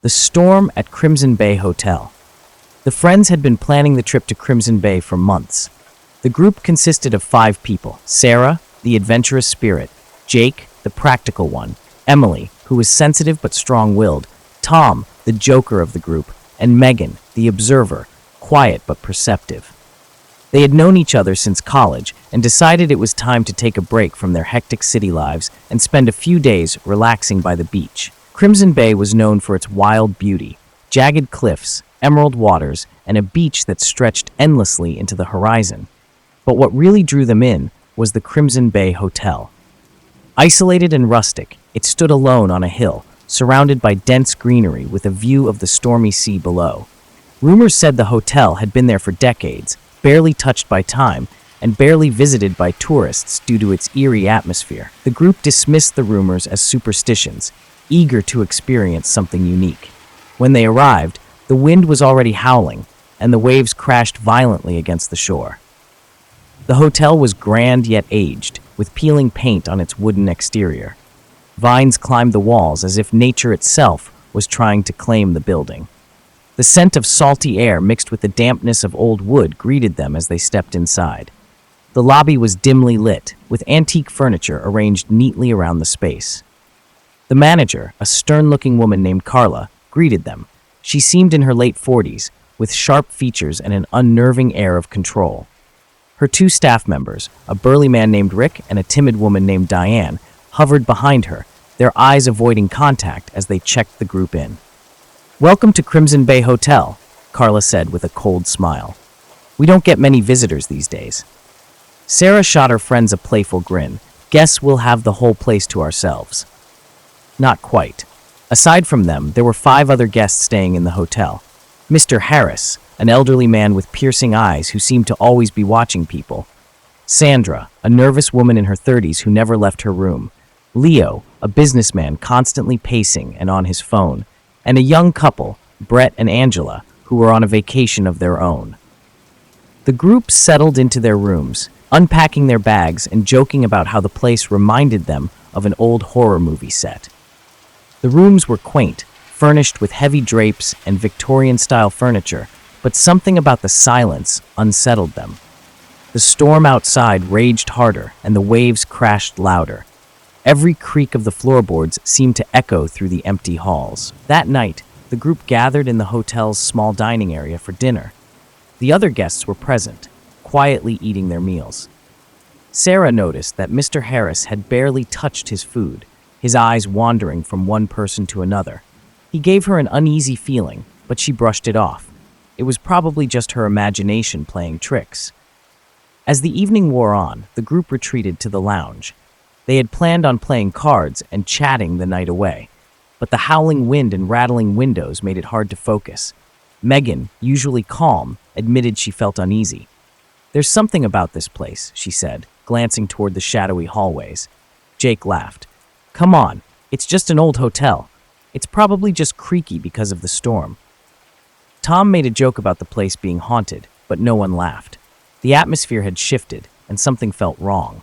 The storm at Crimson Bay Hotel. The friends had been planning the trip to Crimson Bay for months. The group consisted of 5 people: Sarah, the adventurous spirit; Jake, the practical one; Emily, who was sensitive but strong-willed; Tom, the joker of the group; and Megan, the observer, quiet but perceptive. They had known each other since college and decided it was time to take a break from their hectic city lives and spend a few days relaxing by the beach. Crimson Bay was known for its wild beauty, jagged cliffs, emerald waters, and a beach that stretched endlessly into the horizon. But what really drew them in was the Crimson Bay Hotel. Isolated and rustic, it stood alone on a hill, surrounded by dense greenery with a view of the stormy sea below. Rumors said the hotel had been there for decades, barely touched by time, and barely visited by tourists due to its eerie atmosphere. The group dismissed the rumors as superstitions, eager to experience something unique. When they arrived, the wind was already howling, and the waves crashed violently against the shore. The hotel was grand yet aged, with peeling paint on its wooden exterior. Vines climbed the walls as if nature itself was trying to claim the building. The scent of salty air mixed with the dampness of old wood greeted them as they stepped inside. The lobby was dimly lit, with antique furniture arranged neatly around the space. The manager, a stern-looking woman named Carla, greeted them. She seemed in her late 40s, with sharp features and an unnerving air of control. Her 2 staff members, a burly man named Rick and a timid woman named Diane, hovered behind her, their eyes avoiding contact as they checked the group in. "Welcome to Crimson Bay Hotel," Carla said with a cold smile. "We don't get many visitors these days." Sarah shot her friends a playful grin. "Guess we'll have the whole place to ourselves." Not quite. Aside from them, there were 5 other guests staying in the hotel. Mr. Harris, an elderly man with piercing eyes who seemed to always be watching people. Sandra, a nervous woman in her 30s who never left her room. Leo, a businessman constantly pacing and on his phone. And a young couple, Brett and Angela, who were on a vacation of their own. The group settled into their rooms, unpacking their bags and joking about how the place reminded them of an old horror movie set. The rooms were quaint, furnished with heavy drapes and Victorian-style furniture, but something about the silence unsettled them. The storm outside raged harder, and the waves crashed louder. Every creak of the floorboards seemed to echo through the empty halls. That night, the group gathered in the hotel's small dining area for dinner. The other guests were present, quietly eating their meals. Sarah noticed that Mr. Harris had barely touched his food, his eyes wandering from one person to another. He gave her an uneasy feeling, but she brushed it off. It was probably just her imagination playing tricks. As the evening wore on, the group retreated to the lounge. They had planned on playing cards and chatting the night away, but the howling wind and rattling windows made it hard to focus. Megan, usually calm, admitted she felt uneasy. "There's something about this place," she said, glancing toward the shadowy hallways. Jake laughed. "Come on, it's just an old hotel. It's probably just creaky because of the storm." Tom made a joke about the place being haunted, but no one laughed. The atmosphere had shifted, and something felt wrong.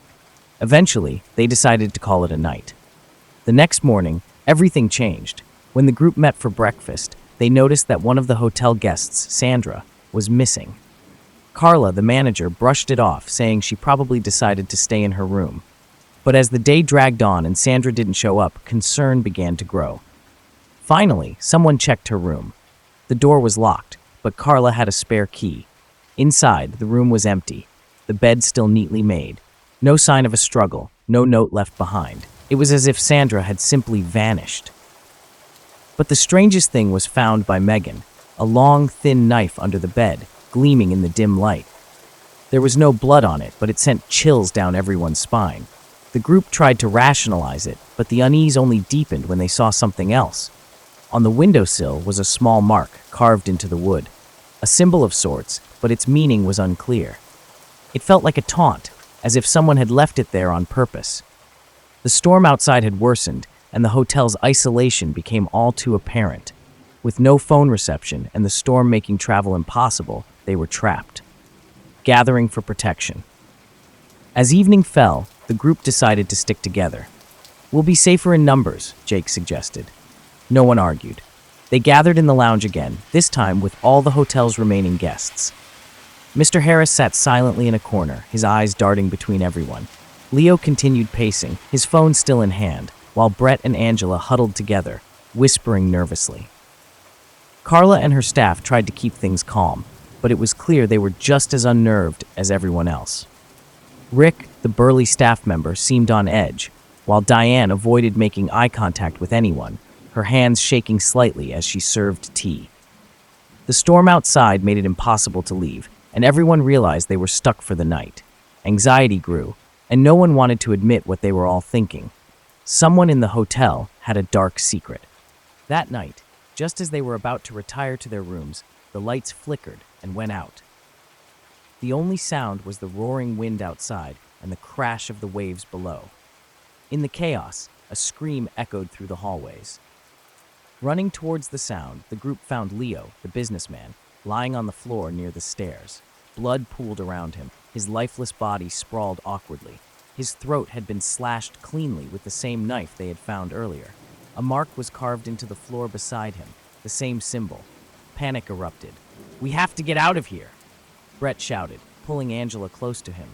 Eventually, they decided to call it a night. The next morning, everything changed. When the group met for breakfast, they noticed that one of the hotel guests, Sandra, was missing. Carla, the manager, brushed it off, saying she probably decided to stay in her room. But as the day dragged on and Sandra didn't show up, concern began to grow. Finally, someone checked her room. The door was locked, but Carla had a spare key. Inside, the room was empty, the bed still neatly made. No sign of a struggle, no note left behind. It was as if Sandra had simply vanished. But the strangest thing was found by Megan, a long, thin knife under the bed, gleaming in the dim light. There was no blood on it, but it sent chills down everyone's spine. The group tried to rationalize it, but the unease only deepened when they saw something else. On the windowsill was a small mark carved into the wood, a symbol of sorts, but its meaning was unclear. It felt like a taunt, as if someone had left it there on purpose. The storm outside had worsened, and the hotel's isolation became all too apparent. With no phone reception and the storm making travel impossible, they were trapped, gathering for protection. As evening fell, the group decided to stick together. "We'll be safer in numbers," Jake suggested. No one argued. They gathered in the lounge again, this time with all the hotel's remaining guests. Mr. Harris sat silently in a corner, his eyes darting between everyone. Leo continued pacing, his phone still in hand, while Brett and Angela huddled together, whispering nervously. Carla and her staff tried to keep things calm, but it was clear they were just as unnerved as everyone else. Rick, the burly staff member, seemed on edge, while Diane avoided making eye contact with anyone, her hands shaking slightly as she served tea. The storm outside made it impossible to leave, and everyone realized they were stuck for the night. Anxiety grew, and no one wanted to admit what they were all thinking. Someone in the hotel had a dark secret. That night, just as they were about to retire to their rooms, the lights flickered and went out. The only sound was the roaring wind outside and the crash of the waves below. In the chaos, a scream echoed through the hallways. Running towards the sound, the group found Leo, the businessman, lying on the floor near the stairs. Blood pooled around him, his lifeless body sprawled awkwardly. His throat had been slashed cleanly with the same knife they had found earlier. A mark was carved into the floor beside him, the same symbol. Panic erupted. "We have to get out of here!" Brett shouted, pulling Angela close to him.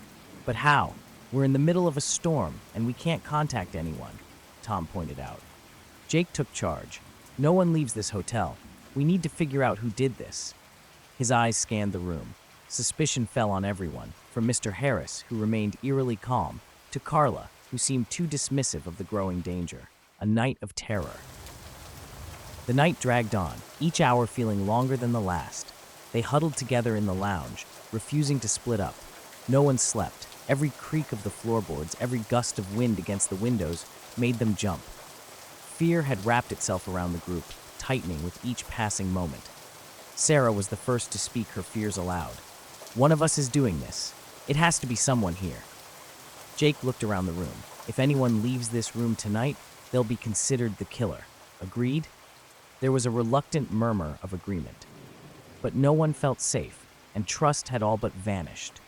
"But how? We're in the middle of a storm, and we can't contact anyone," Tom pointed out. Jake took charge. "No one leaves this hotel. We need to figure out who did this." His eyes scanned the room. Suspicion fell on everyone, from Mr. Harris, who remained eerily calm, to Carla, who seemed too dismissive of the growing danger. A night of terror. The night dragged on, each hour feeling longer than the last. They huddled together in the lounge, refusing to split up. No one slept. Every creak of the floorboards, every gust of wind against the windows made them jump. Fear had wrapped itself around the group, tightening with each passing moment. Sarah was the first to speak her fears aloud. "One of us is doing this. It has to be someone here." Jake looked around the room. "If anyone leaves this room tonight, they'll be considered the killer. Agreed?" There was a reluctant murmur of agreement. But no one felt safe, and trust had all but vanished.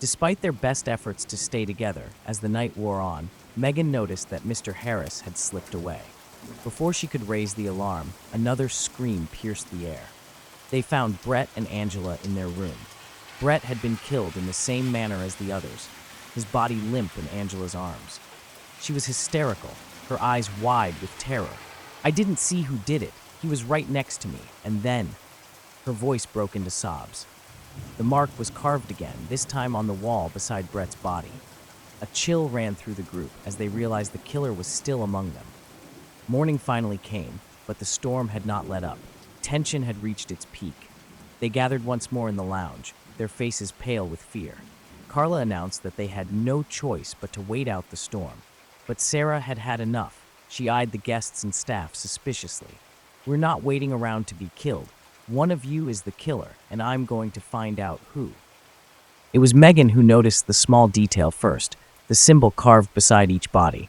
Despite their best efforts to stay together, as the night wore on, Megan noticed that Mr. Harris had slipped away. Before she could raise the alarm, another scream pierced the air. They found Brett and Angela in their room. Brett had been killed in the same manner as the others, his body limp in Angela's arms. She was hysterical, her eyes wide with terror. "I didn't see who did it. He was right next to me, and then..." Her voice broke into sobs. The mark was carved again, this time on the wall beside Brett's body. A chill ran through the group as they realized the killer was still among them. Morning finally came, but the storm had not let up. Tension had reached its peak. They gathered once more in the lounge, their faces pale with fear. Carla announced that they had no choice but to wait out the storm. But Sarah had had enough. She eyed the guests and staff suspiciously. "We're not waiting around to be killed. One of you is the killer, and I'm going to find out who." It was Megan who noticed the small detail first, the symbol carved beside each body.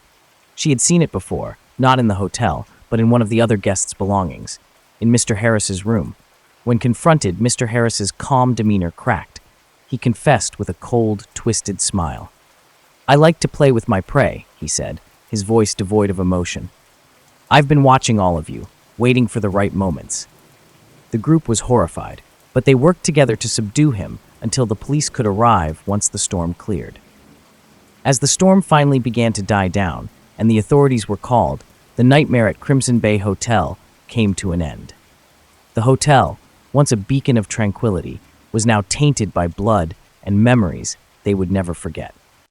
She had seen it before, not in the hotel, but in one of the other guests' belongings, in Mr. Harris's room. When confronted, Mr. Harris's calm demeanor cracked. He confessed with a cold, twisted smile. "I like to play with my prey," he said, his voice devoid of emotion. "I've been watching all of you, waiting for the right moments." The group was horrified, but they worked together to subdue him until the police could arrive once the storm cleared. As the storm finally began to die down and the authorities were called, the nightmare at Crimson Bay Hotel came to an end. The hotel, once a beacon of tranquility, was now tainted by blood and memories they would never forget.